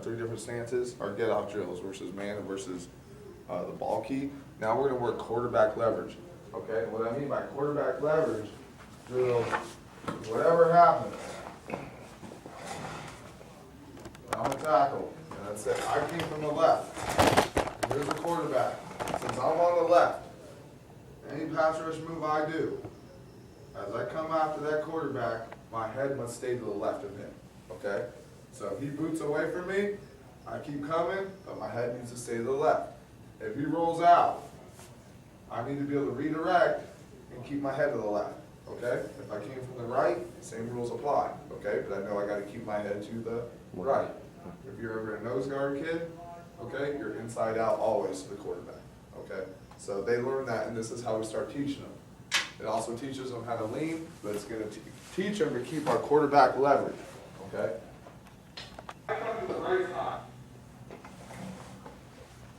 three different stances, our get off drills versus man versus the ball key. Now we're gonna work quarterback leverage. Okay, what I mean by quarterback leverage drills, whatever happens, I'm gonna tackle, and that's it. I came from the left. And here's the quarterback. Since I'm on the left, any pass rush move I do, as I come after that quarterback, my head must stay to the left of him. Okay? So if he boots away from me, I keep coming, but my head needs to stay to the left. If he rolls out, I need to be able to redirect and keep my head to the left. Okay? If I came from the right, same rules apply. Okay? But I know I got to keep my head to the right. If you're ever a nose guard kid, okay, you're inside out always to the quarterback. Okay? So they learn that, and this is how we start teaching them. It also teaches them how to lean, but it's going to teach them to keep our quarterback leverage. Okay? I come from the right side.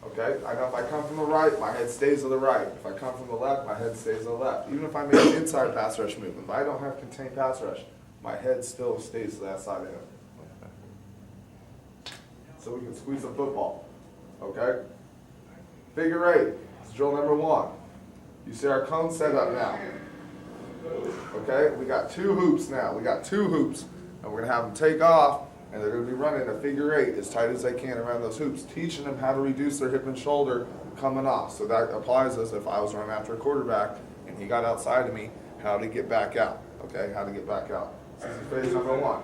Okay? I know if I come from the right, my head stays to the right. If I come from the left, my head stays to the left. Even if I make an inside pass rush move, if I don't have contained pass rush, my head still stays to that side of him. So we can squeeze the football. Okay? Figure eight. It's drill number one. You see our cone set up now. Okay? We got two hoops now. We got two hoops. And we're going to have them take off, and they're going to be running a figure eight as tight as they can around those hoops, teaching them how to reduce their hip and shoulder coming off. So that applies as if I was running after a quarterback and he got outside of me, how to get back out. Okay? How to get back out. This is phase number one.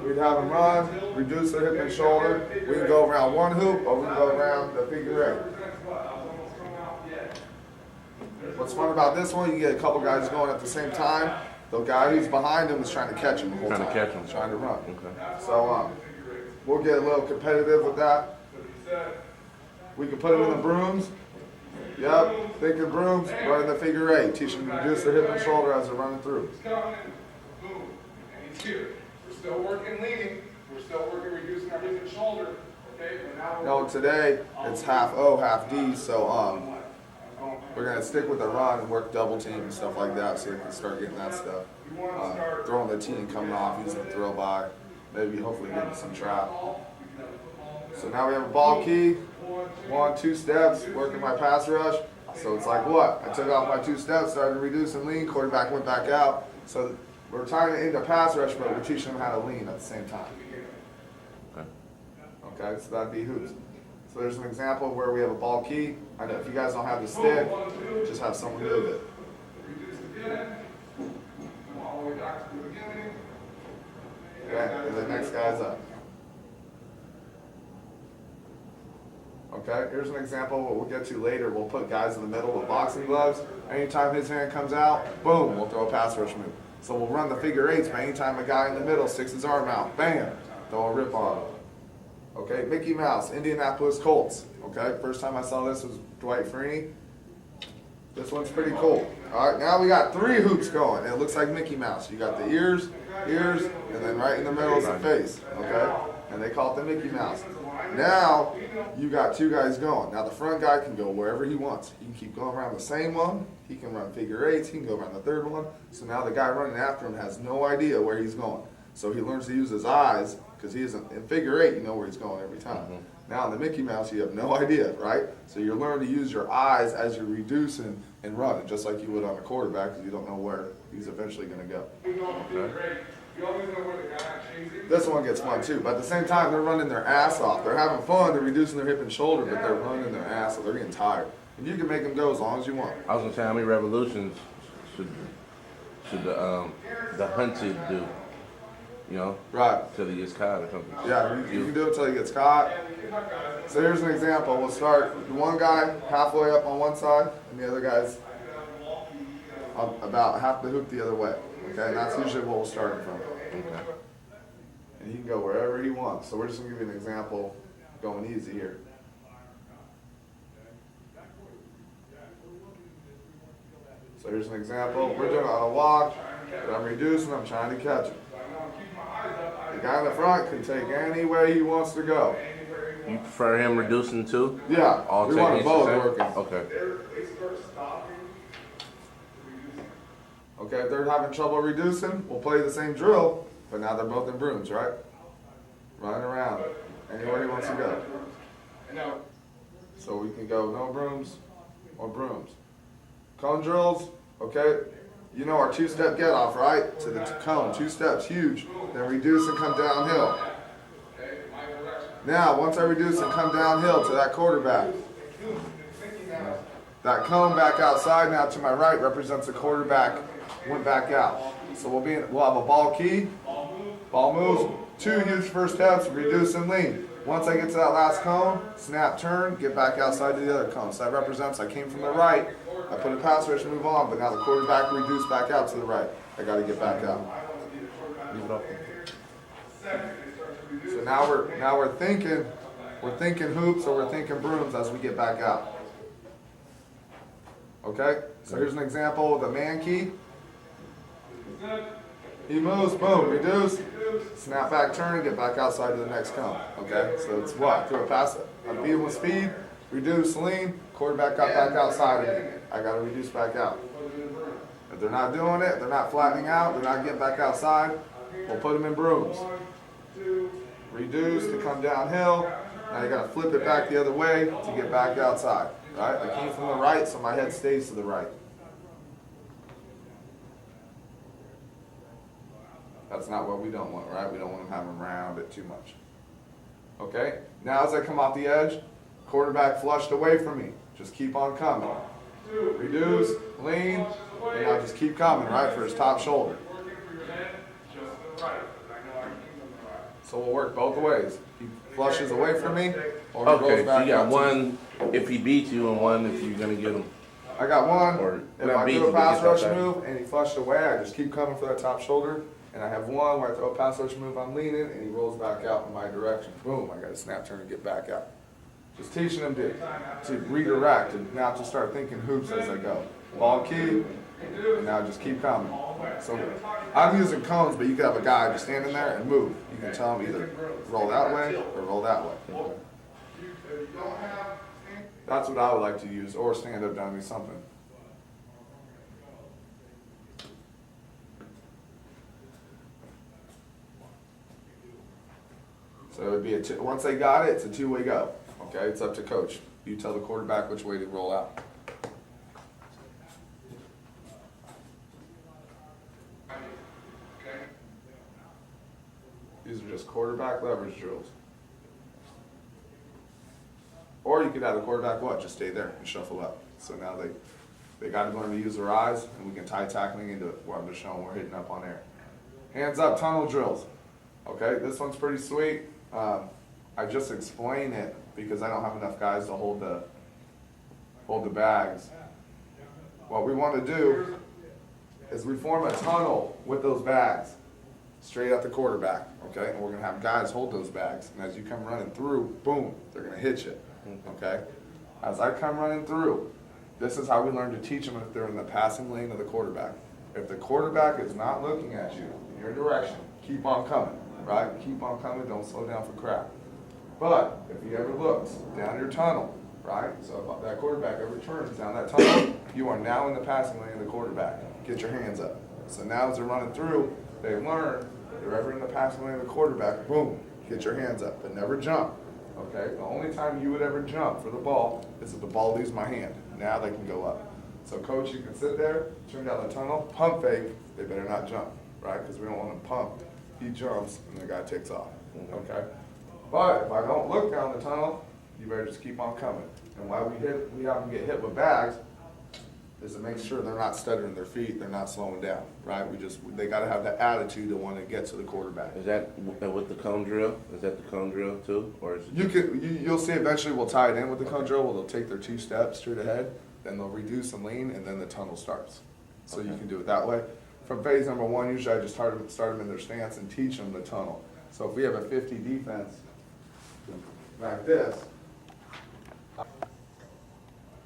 We'd have them run, reduce their hip and shoulder. We can go around one hoop, or we can go around the figure eight. What's fun about this one, you get a couple guys going at the same time. The guy who's behind him is trying to catch him the whole time. Trying to run. Okay. So we'll get a little competitive with that. We can put them in the brooms. Yep, think of brooms, run in the figure eight. Teach them to reduce their hip and shoulder as they're running through. Here. We're still working leaning. We're still working reducing our hip and shoulder. Okay, but now no, today it's half O, half D. So we're gonna stick with the run and work double team and stuff like that, so we can start getting that stuff. Throwing the team, coming off, using the throw by, maybe hopefully getting some trap. So now we have a ball key. 1, 2 steps, working my pass rush. So it's like what? I took off my 2 steps, started to reduce and lean. Quarterback went back out. So we're trying to end a pass rush, but we're teaching them how to lean at the same time. Okay, so that'd be hoops. So there's an example where we have a ball key. I know if you guys don't have the stick, just have someone move it. Okay, and the next guy's up. Okay, here's an example, what we'll get to later. We'll put guys in the middle with boxing gloves. Anytime his hand comes out, boom, we'll throw a pass rush move. So we'll run the figure eights, but anytime a guy in the middle sticks his arm out, bam, throw a rip on him. Okay, Mickey Mouse, Indianapolis Colts. Okay, first time I saw this was Dwight Freeney. This one's pretty cool. All right, now we got 3 hoops going. It looks like Mickey Mouse. You got the ears, and then right in the middle is the face. Okay, and they call it the Mickey Mouse. Now you got 2 guys going. Now the front guy can go wherever he wants. He can keep going around the same one. He can run figure eights. He can go around the third one. So now the guy running after him has no idea where he's going. So he learns to use his eyes, because he isn't in figure eight. You know where he's going every time. Now in the Mickey Mouse, you have no idea, right? So you learn to use your eyes as you're reducing and running, just like you would on a quarterback, because you don't know where he's eventually going to go. Okay. This one gets fun too, but at the same time, they're running their ass off. They're having fun, they're reducing their hip and shoulder, but they're running their ass off. They're getting tired. And you can make them go as long as you want. I was going to say, how many revolutions should the hunted do? You know? Right. Until he gets caught or something. Yeah, you can do it until he gets caught. So here's an example. We'll start with one guy halfway up on one side, and the other guy's about half the hoop the other way. Okay, and that's usually what we'll start him from. Okay. And he can go wherever he wants. So we're just going to give you an example going easy here. So here's an example. We're doing it on a walk, but I'm reducing, I'm trying to catch him. The guy in the front can take any way he wants to go. You prefer him reducing too? Yeah, we want them both working. Okay. Okay, if they're having trouble reducing, we'll play the same drill, but now they're both in brooms, right? Running around. to go. So we can go no brooms or brooms. Cone drills, okay? You know our two-step get off, right? To the cone, 2 steps, huge. Then reduce and come downhill. Now, once I reduce and come downhill to that quarterback, that cone back outside now to my right represents the quarterback went back out. So we'll have a ball key, ball moves, 2 huge first steps, reduce and lean. Once I get to that last cone, snap, turn, get back outside to the other cone. So that represents I came from the right, I put a pass rush, move on, but now the quarterback reduced back out to the right. I got to get back out. Leave it open. So now we're thinking hoops or we're thinking brooms as we get back out. Okay? So here's an example of the man key. He moves, boom, reduce, snap back, turn, get back outside to the next cone. Okay? So it's what? Throw a pass, I beat him with speed, reduce, lean, quarterback got back outside of me. I got to reduce back out. If they're not doing it, they're not flattening out, they're not getting back outside, we'll put them in brooms. Reduce to come downhill. Now you got to flip it back the other way to get back outside. Right? I came from the right, so my head stays to the right. That's not what we don't want, right? We don't want them having round it too much. Okay? Now as I come off the edge, quarterback flushed away from me. Just keep on coming. Reduce, lean, and now just keep coming, right, for his top shoulder. So we'll work both ways. He flushes away from me, or he Okay, goes back so you got up one if he beats you and one if you're going to get him. I got one. Or If not I beat do you, a but pass get rush outside. move and he flushed away, I just keep coming for that top shoulder. And I have one where I throw a pass rush move, I'm leaning, and he rolls back out in my direction. Boom, I got a snap turn and get back out. Just teaching him to redirect and now to start thinking hoops as I go. Ball key, and now just keep coming. So I'm using cones, but you could have a guy just standing there and move. You can tell him either roll that way or roll that way. That's what I would like to use, or stand up dummy, something. So it would be once they got it, it's a 2-way go. Okay, it's up to coach. You tell the quarterback which way to roll out. These are just quarterback leverage drills. Or you could have the quarterback just stay there and shuffle up. So now they got to learn to use their eyes, and we can tie tackling into it. Where I'm just showing we're hitting up on air. Hands up tunnel drills. Okay, this one's pretty sweet. I just explain it because I don't have enough guys to hold the bags. What we want to do is we form a tunnel with those bags straight at the quarterback, okay? And we're going to have guys hold those bags. And as you come running through, boom, they're going to hit you, okay? As I come running through, this is how we learn to teach them if they're in the passing lane of the quarterback. If the quarterback is not looking at you in your direction, keep on coming, right? Keep on coming, don't slow down for crap. But if he ever looks down your tunnel, right? So if that quarterback ever turns down that tunnel, you are now in the passing lane of the quarterback. Get your hands up. So now as they're running through, they learn, they're ever in the passing lane of the quarterback, boom, get your hands up, but never jump. Okay? The only time you would ever jump for the ball is if the ball leaves my hand. Now they can go up. So coach, you can sit there, turn down the tunnel, pump fake, they better not jump, right? Because we don't want them pumped. He jumps and the guy takes off. Okay? But if I don't look down the tunnel, you better just keep on coming. And why we have them get hit with bags is to make sure they're not stuttering their feet, they're not slowing down, right? They got to have that attitude to want to get to the quarterback. Is that with the cone drill? Is that the cone drill too, or is it? You'll see eventually we'll tie it in with the cone drill. Where they'll take their 2 steps straight ahead, then they'll reduce and lean, and then the tunnel starts. So you can do it that way. From phase number 1, usually I just start them in their stance and teach them the tunnel. So if we have a 50 defense like this,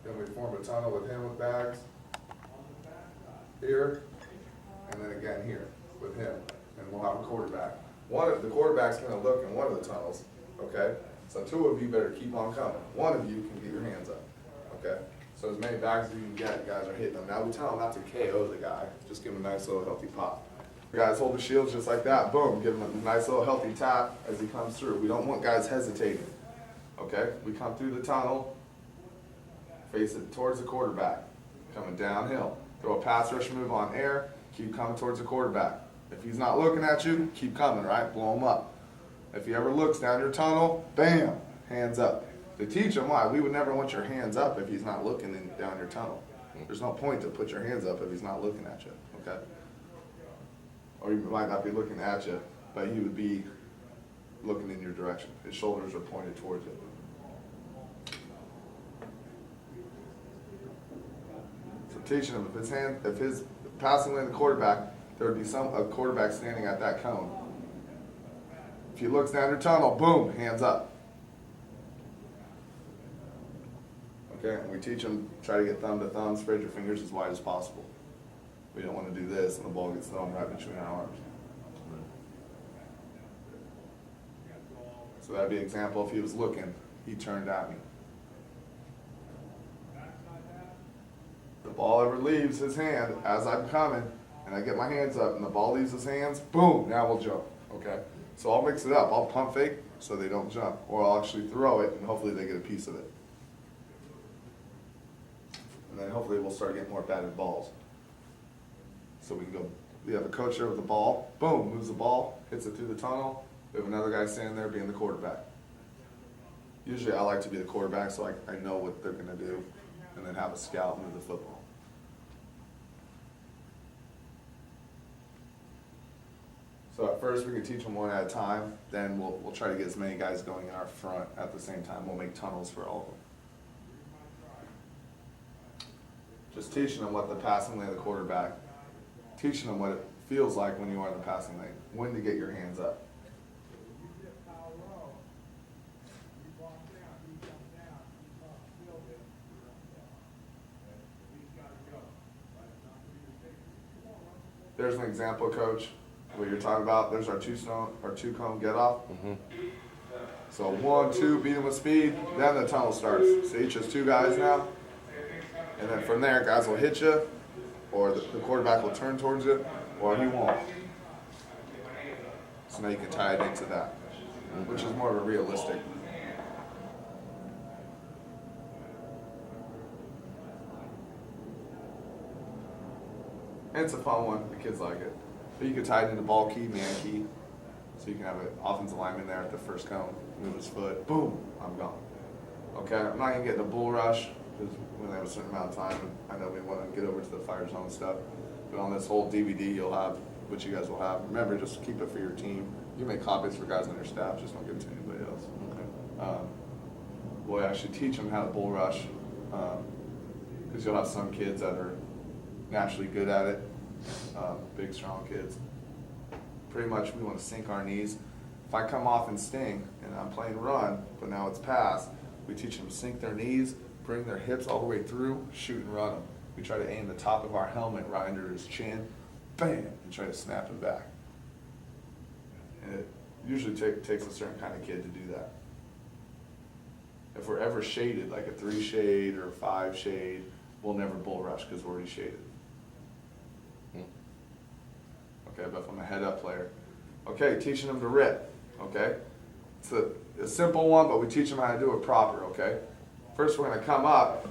then we form a tunnel with him with bags here, and then again here with him, and we'll have a quarterback. The quarterback's going to look in one of the tunnels, okay? So 2 of you better keep on coming. 1 of you can get your hands up, okay? So as many bags as you can get, guys are hitting them. Now we tell them not to KO the guy, just give him a nice little healthy pop. Guys hold the shields just like that, boom, give him a nice little healthy tap as he comes through. We don't want guys hesitating. Okay, we come through the tunnel, face it towards the quarterback, coming downhill. Throw a pass rush move on air, keep coming towards the quarterback. If he's not looking at you, keep coming, right? Blow him up. If he ever looks down your tunnel, bam, hands up. To teach him why, we would never want your hands up if he's not looking down your tunnel. There's no point to put your hands up if he's not looking at you, okay? Or he might not be looking at you, but he would be looking in your direction. His shoulders are pointed towards you. So teaching him, if his passing lane the quarterback, there would be a quarterback standing at that cone. If he looks down your tunnel, boom, hands up. Okay, and we teach him, try to get thumb to thumb, spread your fingers as wide as possible. We don't want to do this and the ball gets thrown right between our arms. So that'd be an example. If he was looking, he turned at me. The ball ever leaves his hand as I'm coming, and I get my hands up, and the ball leaves his hands, boom, now we'll jump, okay? So I'll mix it up. I'll pump fake so they don't jump, or I'll actually throw it, and hopefully they get a piece of it. And then hopefully we'll start getting more batted balls. So we can go, we have a coach there with the ball, boom, moves the ball, hits it through the tunnel. We have another guy standing there being the quarterback. Usually I like to be the quarterback so I know what they're gonna do, and then have a scout move the football. So at first we can teach them one at a time, then we'll try to get as many guys going in our front at the same time. We'll make tunnels for all of them. Just teaching them what the passing lane of the quarterback, teaching them what it feels like when you are in the passing lane, when to get your hands up. There's an example, Coach, what you're talking about. There's our two cone get off. Mm-hmm. So 1, 2, beat him with speed, then the tunnel starts. So each has 2 guys now. And then from there, guys will hit you, or the quarterback will turn towards you, or he won't. So now you can tie it into that, which is more of a realistic. And it's a fun one, the kids like it. But you can tie it into ball key, man key, so you can have an offensive lineman there at the first cone, move his foot, boom, I'm gone. Okay, I'm not gonna get in a bull rush, because we only have a certain amount of time, and I know we want to get over to the fire zone stuff. But on this whole DVD, you'll have what you guys will have. Remember, just keep it for your team. You make copies for guys on your staff, just don't give it to anybody else. Okay. We'll actually teach them how to bull rush, because you'll have some kids that are naturally good at it, big, strong kids. Pretty much, we want to sink our knees. If I come off and sting, and I'm playing run, but now it's pass, we teach them to sink their knees, bring their hips all the way through, shoot and run them. We try to aim the top of our helmet right under his chin, bam, and try to snap him back. And it usually takes a certain kind of kid to do that. If we're ever shaded, like a 3 shade or a 5 shade, we'll never bull rush because we're already shaded. Okay, but if I'm a head up player, okay, teaching them to rip, okay? It's a simple one, but we teach them how to do it proper, okay? First, we're going to come up.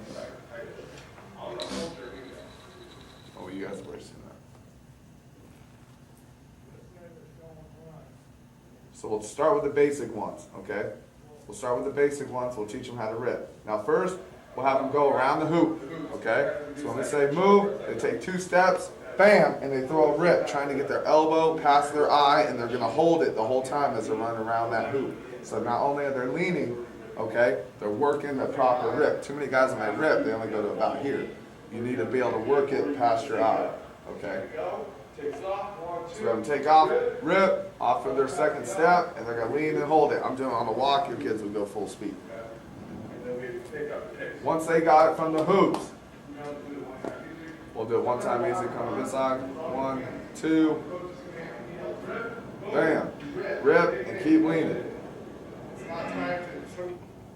Oh, you guys have already seen that. So we'll start with the basic ones, okay? We'll start with the basic ones. We'll teach them how to rip. Now, first, we'll have them go around the hoop, okay? So when they say move, they take 2 steps, bam, and they throw a rip, trying to get their elbow past their eye, and they're going to hold it the whole time as they're running around that hoop. So not only are they leaning, okay, they're working the proper rip. Too many guys when they rip, they only go to about here. You need to be able to work it past your eye, okay? So let them take off, rip, off for their second step, and they're going to lean and hold it. I'm doing it on the walk, your kids will go full speed. Once they got it from the hoops, we'll do it one time easy, come to this side. 1, 2, bam, rip, and keep leaning.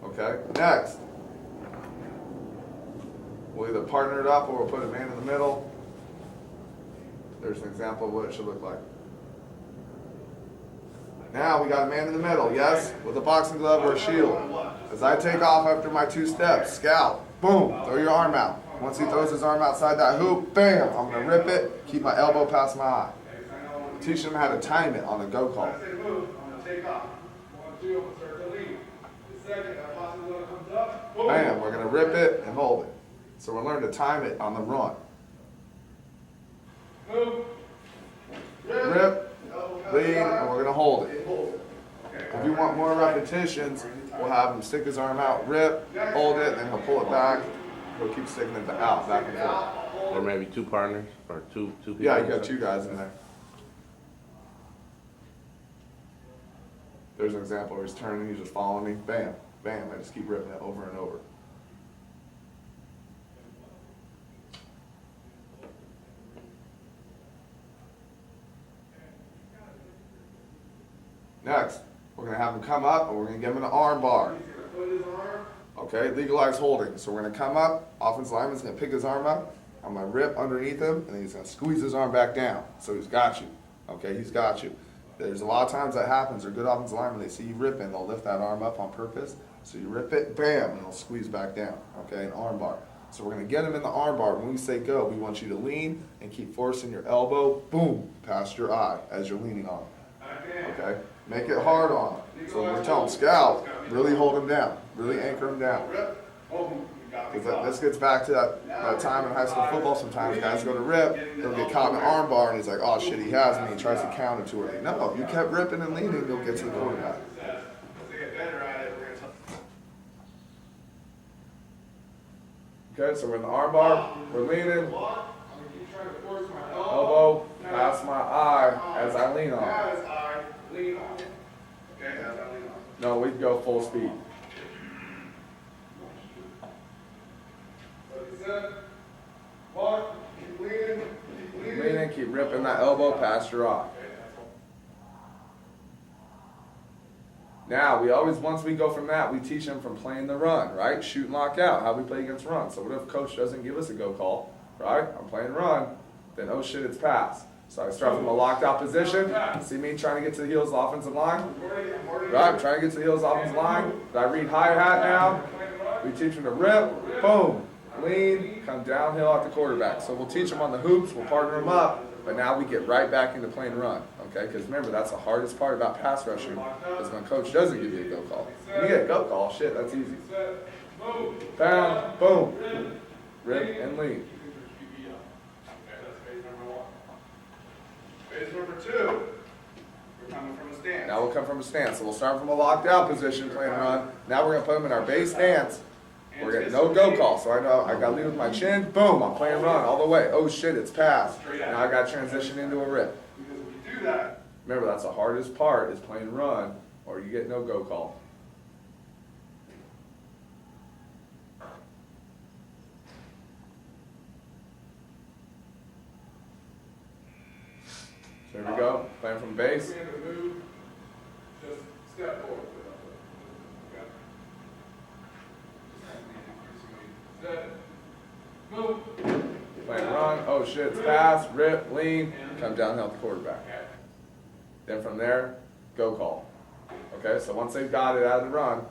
Okay, next. We'll either partner it up or we'll put a man in the middle. There's an example of what it should look like. Now we got a man in the middle, yes, with a boxing glove or a shield. As I take off after my 2 steps, scout, boom, throw your arm out. Once he throws his arm outside that hoop, bam, I'm gonna rip it, keep my elbow past my eye. Teach him how to time it on the go call. Bam, we're gonna rip it and hold it. So we're learning to time it on the run. Rip, lead, and we're gonna hold it. If you want more repetitions, we'll have him stick his arm out, rip, hold it, then he'll pull it back. He'll keep sticking it out, back and forth. Or maybe 2 partners or two people. Yeah, you got 2 guys in there. There's an example where he's turning, he's just following me. Bam, bam, I just keep ripping it over and over. Next, we're gonna have him come up and we're gonna give him an arm bar. Okay, legalized holding. So we're gonna come up, offensive lineman's gonna pick his arm up, I'm gonna rip underneath him, and then he's gonna squeeze his arm back down. So he's got you. Okay, he's got you. There's a lot of times that happens. They're good offensive linemen, they see you ripping, they'll lift that arm up on purpose. So you rip it, bam, and it'll squeeze back down. Okay, an arm bar. So we're gonna get him in the arm bar. When we say go, we want you to lean and keep forcing your elbow, boom, past your eye as you're leaning on him. Okay? Make it hard on him. So we're telling scout, really hold him down, really anchor him down. Because this gets back to that time in high school football. Sometimes guys go to rip, they'll get caught in an arm bar, and he's like, oh shit, he has me. He tries to counter too early. No, you kept ripping and leaning, you'll get to the quarterback. Okay, so we're in the arm bar, we're leaning, elbow past my eye as I lean on it. No, we can go full speed. Leaning, keep ripping that elbow past your eye. Now, once we go from that, we teach them from playing the run, right? Shoot and lock out, how we play against run. So what if coach doesn't give us a go call, right? I'm playing run, then oh shit, it's pass. So I start from a locked out position. See me trying to get to the heels of the offensive line? Right, I'm trying to get to the heels of the offensive line. I read hi-hat now. We teach them to rip, boom, lean, come downhill at the quarterback. So we'll teach them on the hoops, we'll partner them up, but now we get right back into playing run, okay? Because remember, that's the hardest part about pass rushing, is when coach doesn't give you a go call. When you get a go call, shit, that's easy. Bam, boom, rip and lean. Phase number 2, we're coming from a stance. Now we'll come from a stance. So we'll start from a locked out position, playing run. Now we're going to put them in our base stance. We're getting no go call. So I know I got to lead with my chin. Boom, I'm playing run all the way. Oh shit, it's pass. Now I got to transition into a rip. Because if we do that, Remember, that's the hardest part, is playing run, or you get no go call. So here we go, playing from base. we're going to move, just step forward. Okay. Step, move. Playing run, oh shit, it's pass, rip, lean, come downhill to the quarterback. Then from there, go call. Okay, so once they've got it out of the run,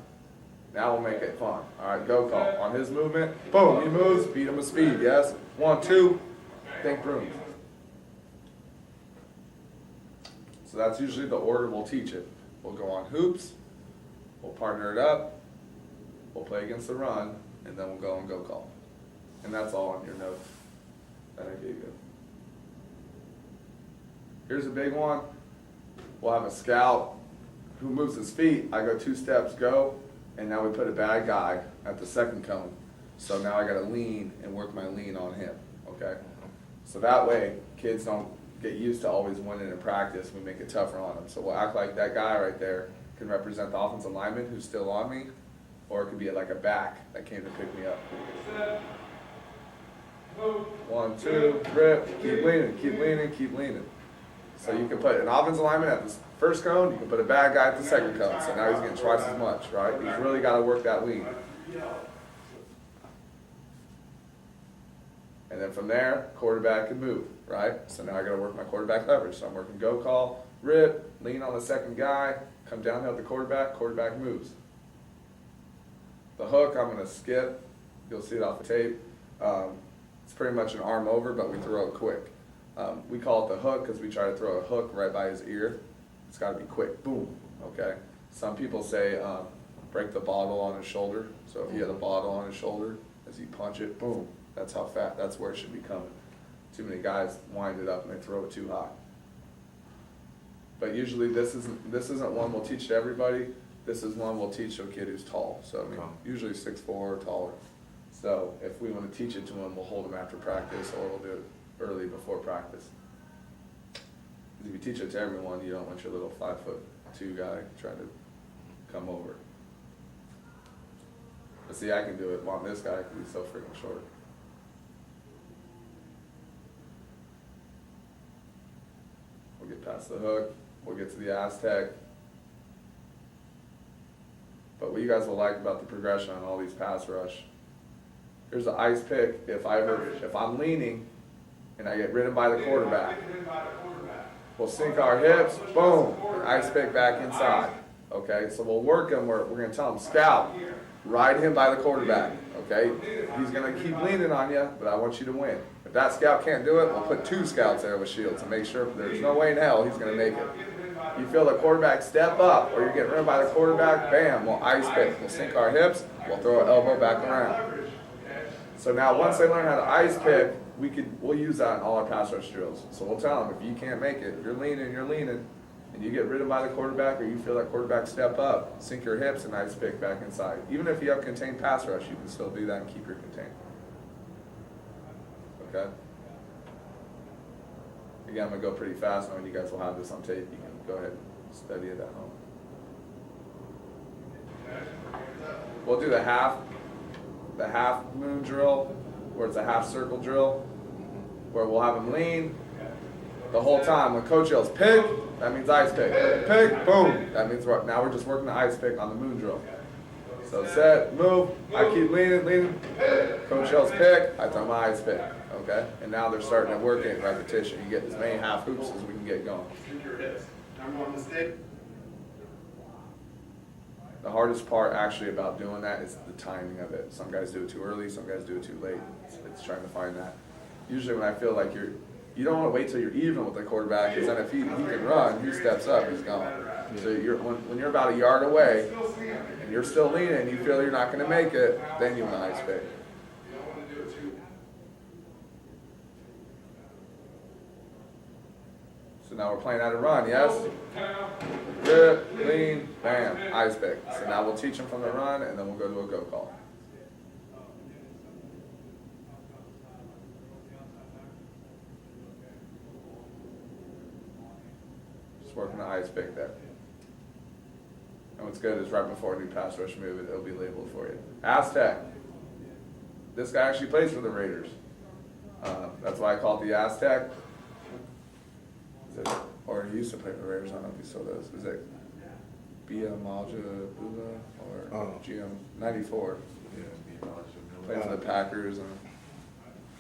now we'll make it fun. All right, go call. On his movement, boom, he moves, beat him with speed, yes? 1, 2, think brooms. So that's usually the order we'll teach it. We'll go on hoops, we'll partner it up, we'll play against the run, and then we'll go and go call. And that's all on your notes that I gave you. Here's a big one. We'll have a scout who moves his feet. I go 2 steps, go, and now we put a bad guy at the second cone. So now I gotta lean and work my lean on him, okay? So that way, kids don't get used to always winning in practice. We make it tougher on them. So we'll act like that guy right there can represent the offensive lineman who's still on me, or it could be like a back that came to pick me up. 1, 2, rip, keep leaning, keep leaning, keep leaning. So you can put an offensive lineman at the first cone, you can put a bad guy at the second cone. So now he's getting twice as much, right? He's really got to work that lean. And then from there, quarterback can move, right? So now I got to work my quarterback leverage. So I'm working go call, rip, lean on the second guy, come downhill at the quarterback moves. The hook, I'm gonna skip, you'll see it off the tape. It's pretty much an arm over, but we throw it quick. We call it the hook because we try to throw a hook right by his ear. It's gotta be quick, boom, okay? Some people say, break the bottle on his shoulder. So if he had a bottle on his shoulder, as you punch it, boom, that's how fat, that's where it should be coming. Too many guys wind it up and they throw it too high. But usually this isn't one we'll teach to everybody. This is one we'll teach to a kid who's tall. So I mean, usually 6'4" or taller. So if we want to teach it to him, we'll hold him after practice, or we'll do it early before practice. If you teach it to everyone, you don't want your little 5'2" guy trying to come over. But see, I can do it. Want this guy because he's so freaking short. We'll get past the hook. We'll get to the Aztec. But what you guys will like about the progression on all these pass rush, here's the ice pick. If I'm leaning and I get ridden by the quarterback, we'll sink our hips, boom, and ice pick back inside. Okay, so we'll work him. We're going to tell him, scout, ride him by the quarterback. Okay, he's going to keep leaning on you, but I want you to win. If that scout can't do it, we'll put 2 scouts there with shields and make sure there's no way in hell he's going to make it. You feel the quarterback step up, or you're getting rid by the quarterback, bam, we'll ice pick. We'll sink our hips, we'll throw an elbow back around. So now once they learn how to ice pick, we'll use that in all our pass rush drills. So we'll tell them, if you can't make it, you're leaning, and you get rid by the quarterback, or you feel that quarterback step up, sink your hips and ice pick back inside. Even if you have contained pass rush, you can still do that and keep your contained. Okay? Again, I'm going to go pretty fast, knowing you guys will have this on tape. You can go ahead and study it at home. We'll do the half moon drill, where it's a half circle drill, where we'll have him lean the whole time. When coach yells pick, that means ice pick. Pick, boom. That means now we're just working the ice pick on the moon drill. So set, move, I keep leaning. Coach yells pick, I throw my ice pick. Okay? And now they're starting to work in repetition. You get as many half hoops as we can get going. The hardest part actually about doing that is the timing of it. Some guys do it too early, some guys do it too late. It's trying to find that. Usually when I feel like you don't want to wait till you're even with the quarterback, because then if he can run, he steps up, he's gone. So when you're about a yard away and you're still leaning and you feel you're not going to make it, then you want to ice pick. So now we're playing out a run, yes? Rip, lean, bam, ice pick. So now we'll teach them from the run, and then we'll go to a go call. Just working the ice pick there. And what's good is right before a new pass rush move, it'll be labeled for you. Aztec. This guy actually plays for the Raiders. That's why I call it the Aztec. Or he used to play for the Raiders. I don't know if he still does. Is it Bia Malja Bula or GM 94? Yeah, playing for the Packers and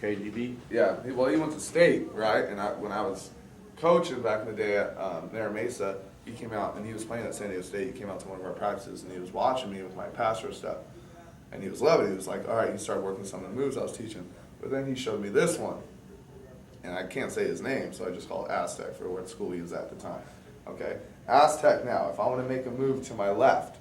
KGB? Yeah, he went to state, right? And when I was coaching back in the day at Nara Mesa, he came out and he was playing at San Diego State. He came out to one of our practices and he was watching me with my pass rush stuff. And he was loving it. He was like, all right, you start working some of the moves I was teaching. But then he showed me this one. And I can't say his name, so I just call it Aztec for what school he was at the time. Okay, Aztec now, if I want to make a move to my left,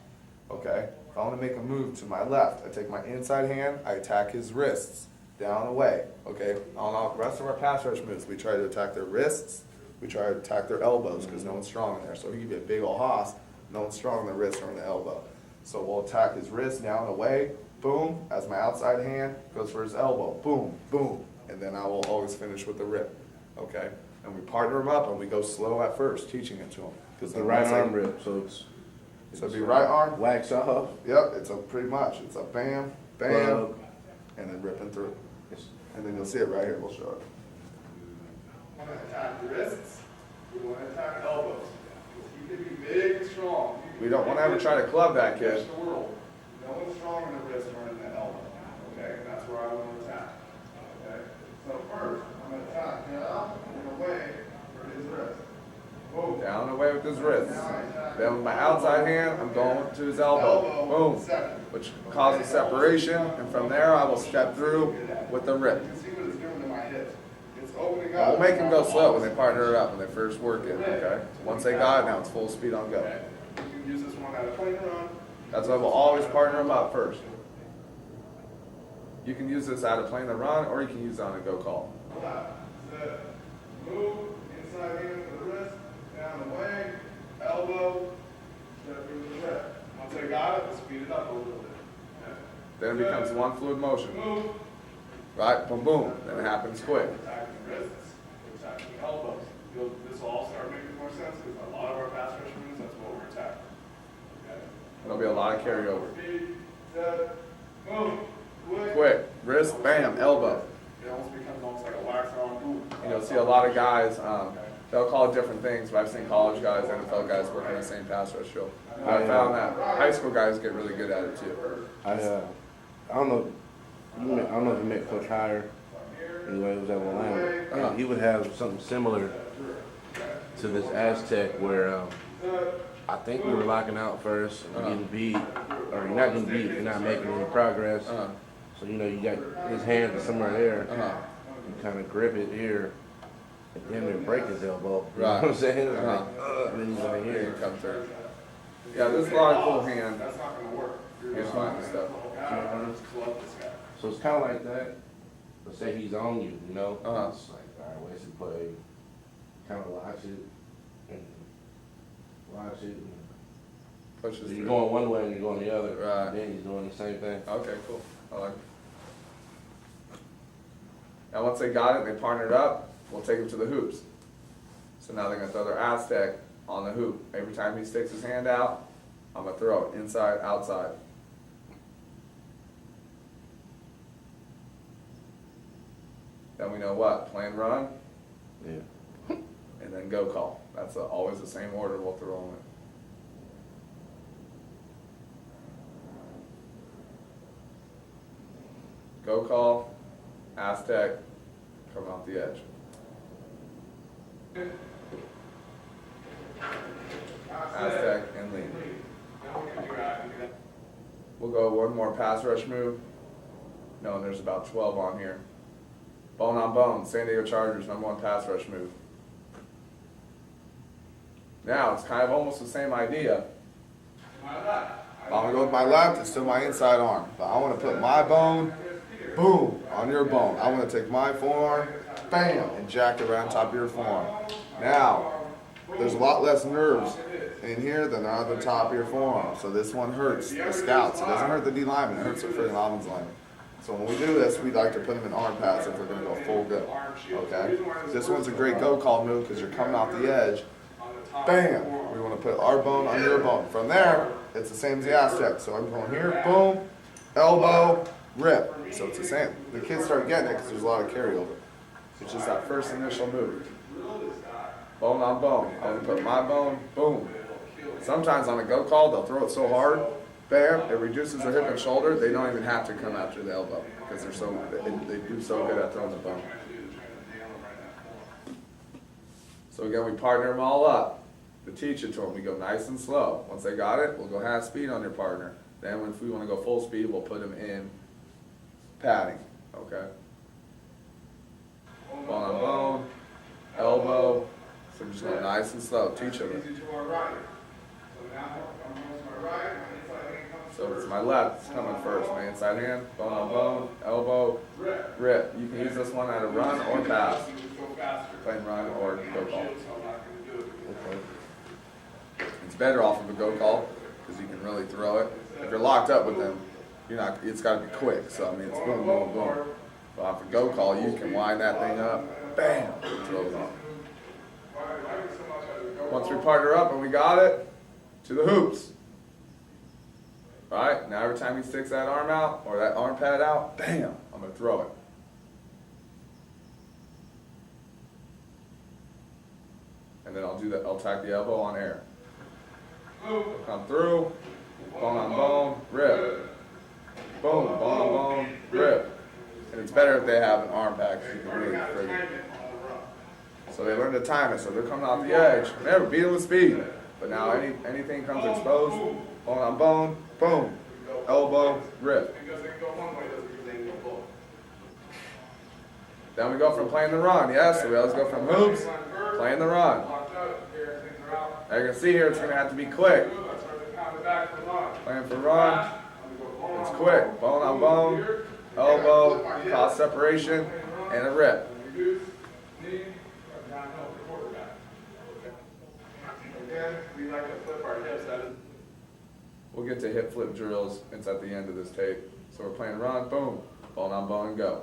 okay, if I want to make a move to my left, I take my inside hand, I attack his wrists, down away, okay? On all the rest of our pass rush moves, we try to attack their wrists, we try to attack their elbows, because no one's strong in there. So if you give me a big old hoss, no one's strong in the wrist or in the elbow. So we'll attack his wrist down away, boom, as my outside hand goes for his elbow, boom, boom. And then I will always finish with the rip, okay? And we partner them up and we go slow at first, teaching it to them. Because the right arm rip, so it'd be right arm. Wax off. Yep, it's pretty much. It's a bam, bam, Plug. And then ripping through. And then you'll see it right here. We'll show it. We want to attack wrists. We want to attack elbows. You can be big and strong. We don't want to ever try to club that kid. The world. No one's strong in the wrist or in the elbow. Okay, and that's where I want to attack. Okay. So first, I'm going to attack now and away for his wrist. down and away with his wrists. Then with my outside hand, I'm going to his elbow, boom, which causes separation, and from there I will step through with the rip. See what it's doing to my hips. It's opening And up. we'll make them go slow when they partner it up, when they first work it, okay? Once they got it, now it's full speed on go. You can use this one at a plane run. That's why we'll always partner them up first. You can use this out of playing the run, or you can use it on a go call. Set. Move. Inside hand to the wrist. Down the way. Elbow. Step through the rip. Once I got it, speed it up a little bit. Okay. Then it becomes one fluid motion, Move. right? Boom, boom. Then it happens quick. Attacking wrists. Attacking elbows. This will all start making more sense because a lot of our pass rush moves, that's what we're attacking. Okay. There'll be a lot of carryover. Speed. Set. Move. Quick, wrist, bam, elbow. It almost becomes almost like a wax on. Ooh. You'll see a lot of guys, they'll call it different things, but I've seen college guys, NFL guys working the same pass rush drill. I found that high school guys get really good at it too. I don't know. I don't know if you met Coach Hire. Anyway, it was at Willamette. He would have something similar to this Aztec where I think we were locking out first and getting beat, or you're not getting beat, you're not making any progress. So you know you got his hand somewhere there. You kind of grip it here, and then they break his elbow. You know what I'm saying? It's like, and then he's like Here here. you come through. Yeah, there's a lot of cool hand. That's not going to work. Hand finding stuff. Just club this guy. So it's kind of like that. Let's say he's on you, you know? Uh-huh. It's like, all right, where's the play? Kind of watch it, and watch it. And Pushes so you're through. going one way and you're going the other. Right. And then he's doing the same thing. Okay, cool. I like it. Now once they got it, they partnered up, we'll take them to the hoops. So now they're gonna throw their Aztec on the hoop. Every time he sticks his hand out, I'm gonna throw it inside, outside. Then we know what, play and run, Yeah. and then go call. That's always the same order we'll throw them in. Go call, Aztec, come out the edge. Aztec and lean. We'll go one more pass rush move. No, and there's about 12 on here. Bone on bone, San Diego Chargers, #1 pass rush move. Now, it's kind of almost the same idea. I'm gonna go with my left, it's still my inside arm. But I wanna put my bone, boom, on your bone. I wanna take my forearm, bam, and jack it right on top of your forearm. Now, there's a lot less nerves in here than on the top of your forearm. So this one hurts the scouts. It doesn't hurt the D lineman, it hurts the freaking offensive lineman. So when we do this, we like to put them in arm pads if we're gonna go full go, okay? This one's a great go call move because you're coming off the edge. Bam! We want to put our bone on your bone. From there, it's the same as the Aztec. So I'm going here, boom, elbow, rip. So it's the same. The kids start getting it because there's a lot of carryover. It's just that first initial move. Bone on bone. I'm going to put my bone, boom. Sometimes on a go call, they'll throw it so hard, bam, it reduces their hip and shoulder. They don't even have to come after the elbow because they do so good at throwing the bone. So again, we partner them all up to teach it to them. We go nice and slow. Once they got it, we'll go half speed on your partner. Then if we want to go full speed, we'll put them in padding, okay? Bone on bone, elbow. So we're just going nice and slow, teach them it. Easy to our right. So now I'm going to my right, my inside hand comes So it's my left, it's coming first. My inside hand, bone on bone, elbow, rip. You can use this one at a run or pass. go faster. Plain run or go call. So I'm not going to do it. Okay. It's better off of a go call because you can really throw it. If you're locked up with them, you're not. It's got to be quick. So I mean, it's boom, boom, boom. But off a go call, you can wind that thing up, bam, and throw it on. Once we partner up and we got it, to the hoops. All right. Now every time he sticks that arm out or that arm pad out, bam, I'm gonna throw it. And then I'll do that. I'll tack the elbow on air. Come through, bone on bone, rip. Boom, bone on bone, rip. And it's better if they have an arm pack so you can really friggin'. So they learn to time it. So they're coming off the edge. Remember, beat them with speed. But now anything comes exposed, bone on bone, boom, elbow, rip. Then we go from playing the run, yes, so we always go from hoops, playing the run. Now you can see here it's going to have to be quick. Playing for run, it's quick, bone on bone, elbow, cause separation, and a rip. Again, we like to flip our hips. We'll get to hip flip drills. It's at the end of this tape. So we're playing run, boom, bone on bone, and go.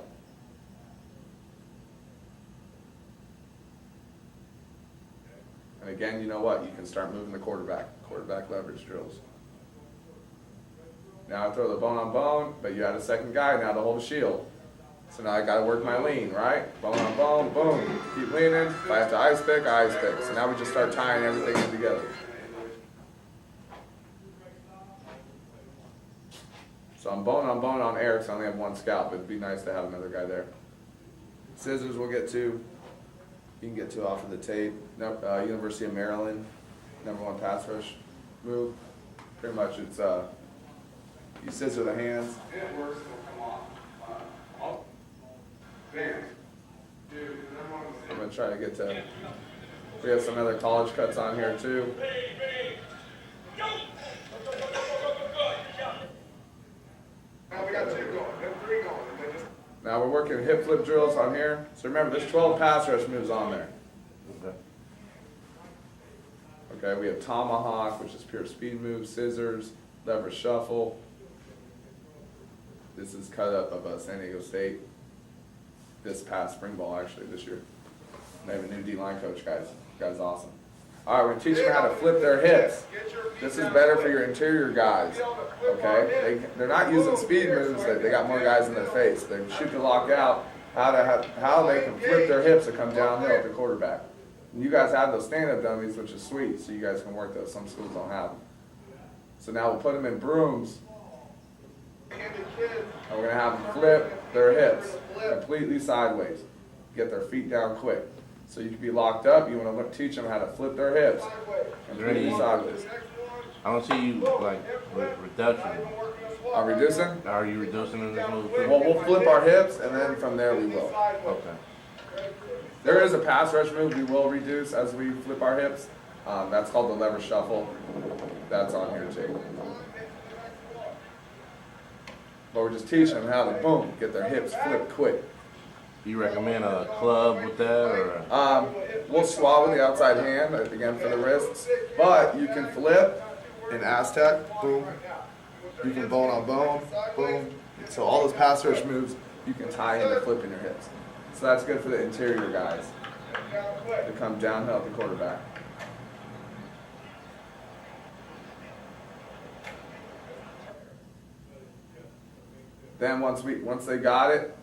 And again, you know what? You can start moving the quarterback leverage drills. Now I throw the bone on bone, but you had a second guy now to hold a shield. So now I got to work my lean, right? Bone on bone, boom. Keep leaning. If I have to ice pick, I ice pick. So now we just start tying everything in together. So I'm bone on Eric, so I only have one scalp, but it'd be nice to have another guy there. Scissors we'll get to. You can get to off of the tape. University of Maryland, #1 pass rush move. Pretty much it's, you scissor the hands. It works, it'll come off. Bam. I'm going to try to get to, we have some other college cuts on here too. Now we got 2 going, then 3 going. Now we're working hip flip drills on here. So remember, there's 12 pass rush moves on there. Okay, we have tomahawk, which is pure speed move, scissors, lever shuffle. This is cut up of San Diego State. This past spring ball, actually, this year. They have a new D-line coach, guys. Guy's awesome. All right, we're going to teach them how to flip their hips. This is better for your interior guys, okay? They're not using speed moves. They got more guys in their face. They shoot the lock out, how they can flip their hips to come downhill at the quarterback. And you guys have those stand-up dummies, which is sweet, so you guys can work those. Some schools don't have them. So now we'll put them in brooms, and we're going to have them flip their hips completely sideways. Get their feet down quick. So you can be locked up. You want to teach them how to flip their hips completely sideways. I don't see you like reduction. I'm reducing? Are you reducing in this move too? Well, we'll flip our hips, and then from there we will. Okay. There is a pass rush move we will reduce as we flip our hips. That's called the lever shuffle. That's on here too. But we're just teaching them how to, boom, get their hips flipped quick. Do you recommend a club with that, or? We'll swab with the outside hand, again for the wrists. But you can flip in Aztec, boom. You can bone on bone, boom. So all those pass rush moves, you can tie into flipping your hips. So that's good for the interior guys to come downhill at the quarterback. Then once they got it,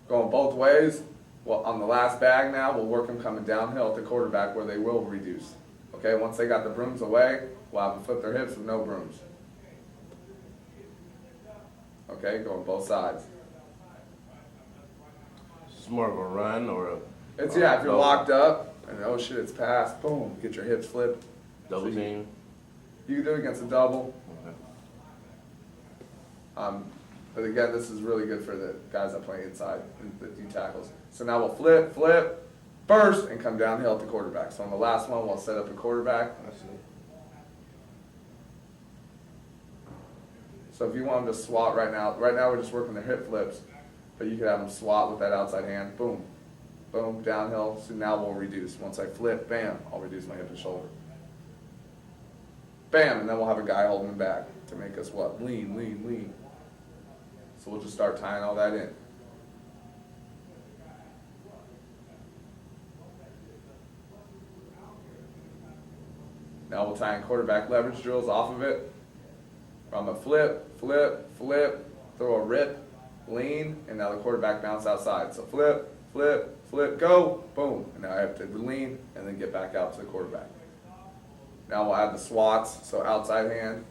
going both ways, well, on the last bag now, we'll work them coming downhill at the quarterback where they will reduce. Okay, once they got the brooms away, we'll have them flip their hips with no brooms. Okay, going both sides. It's more of a run or a? It's, yeah, if you're locked up and oh shit, it's passed, boom, get your hips flipped. Double So team? You can do it against a double. Okay. But again, this is really good for the guys that play inside, the D tackles. So now we'll flip, burst, and come downhill at the quarterback. So on the last one, we'll set up a quarterback. I see. So if you want them to swat right now we're just working their hip flips, but you could have them swat with that outside hand, boom, boom, downhill. So now we'll reduce. Once I flip, bam, I'll reduce my hip and shoulder. Bam, and then we'll have a guy holding them back to make us what? Lean, lean, lean. So we'll just start tying all that in. Now we'll tie in quarterback leverage drills off of it. From a flip, flip, flip, throw a rip, lean, and now the quarterback bounce outside. So flip, flip, flip, go, boom. And now I have to lean and then get back out to the quarterback. Now we'll add the swats, so outside hand.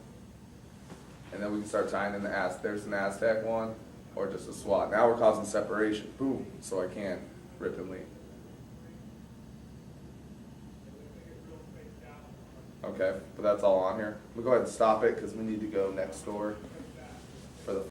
And then we can start tying in the there's an Aztec one, or just a swat. Now we're causing separation, boom, so I can rip and lean. Okay, but that's all on here. We'll go ahead and stop it because we need to go next door.